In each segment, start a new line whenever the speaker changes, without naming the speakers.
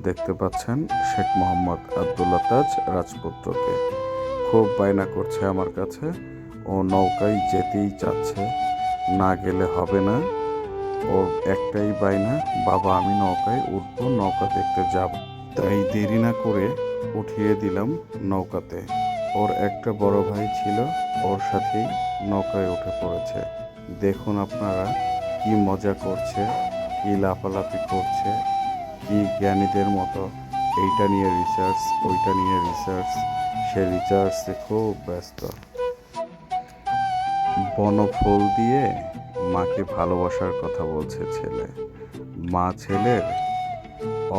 দেখতে পাচ্ছেন শেখ মোহাম্মদ আব্দুল্লাহ তাজ রাজপুত্রকে। খুব বায়না করছে আমার কাছে, ও নৌকায় যেতেই চাচ্ছে, না গেলে হবে না। ওর একটাই বায়না, বাবা আমি নৌকায় উঠবো, নৌকা দেখতে যাব। তাই দেরি না করে উঠিয়ে দিলাম নৌকাতে। ওর একটা বড় ভাই ছিল, ওর সাথেই নৌকায় উঠে পড়েছে। দেখুন আপনারা কি মজা করছে, কি লাফালাফি করছে, কি জ্ঞানীদের মতো এইটা নিয়ে রিসার্চ, ওইটা নিয়ে রিসার্চ। সে রিসার্চে খুব ব্যস্ত। বনফুল দিয়ে মাকে ভালোবাসার কথা বলছে ছেলে। মা ছেলের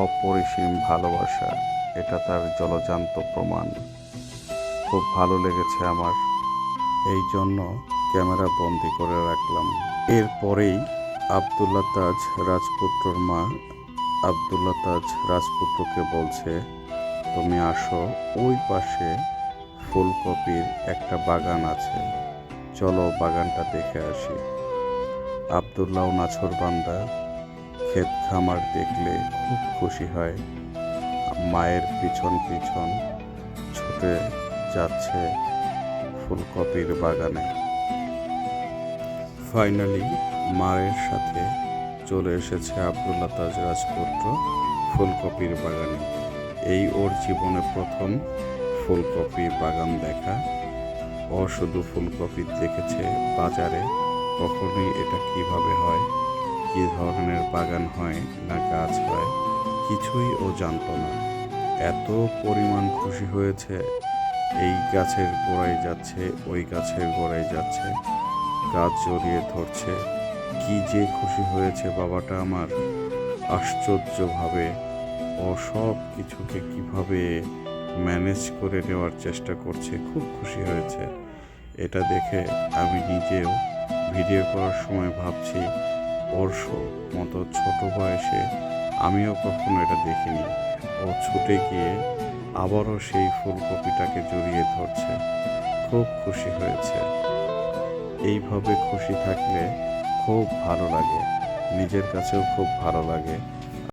অপরিসীম ভালোবাসা, এটা তার জলজান্ত প্রমাণ। খুব ভালো লেগেছে আমার, এই জন্য ক্যামেরা বন্দি করে রাখলাম। এরপরেই আব্দুল্লাহ তাজ রাজপুত্রর মা আব্দুল্লাহ তাজ রাজপুত্রকে বলছে, তুমি আসো, ওই পাশে ফুলকপির একটা বাগান আছে, চলো বাগানটা দেখে আসি। আব্দুল্লাহ নাছোড়বান্দা, ক্ষেত খামার দেখলে খুব খুশি হয়। মায়ের পিছন পিছন ছুটে যাচ্ছে ফুলকপির বাগানে। ফাইনালি মায়ের সাথে চলে এসেছে আব্দুল্লাহ তাজ রাজপুত্র ফুলকপির বাগানে। এই ওর জীবনে প্রথম ফুলকপি বাগান দেখা। ও শুধু ফুলকপি দেখেছে বাজারে, কখনোই এটা কিভাবে হয়, কী ধরনের বাগান হয় না গাছ হয়, কিছুই ও জানতো না। এত পরিমাণ খুশি হয়েছে, এই গাছের গোড়ায় যাচ্ছে, ওই গাছের গোড়ায় যাচ্ছে, গাছ জড়িয়ে ধরছে। কি যে খুশি হয়েছে বাবাটা আমার, আশ্চর্যভাবে ও সব কিছুকে কিভাবে ম্যানেজ করে নেওয়ার চেষ্টা করছে। খুব খুশি হয়েছে। এটা দেখে আমি নিজেও ভিডিও করার সময় ভাবছি, ওর মতো ছোট বয়সে আমিও কখনো এটা দেখিনি। ও ছুটে গিয়ে আবারও সেই ফুলকপিটাকে জড়িয়ে ধরছে। খুব খুশি হয়েছে। এইভাবে খুশি থাকলে খুব ভালো লাগে, নিজের কাছেও খুব ভালো লাগে।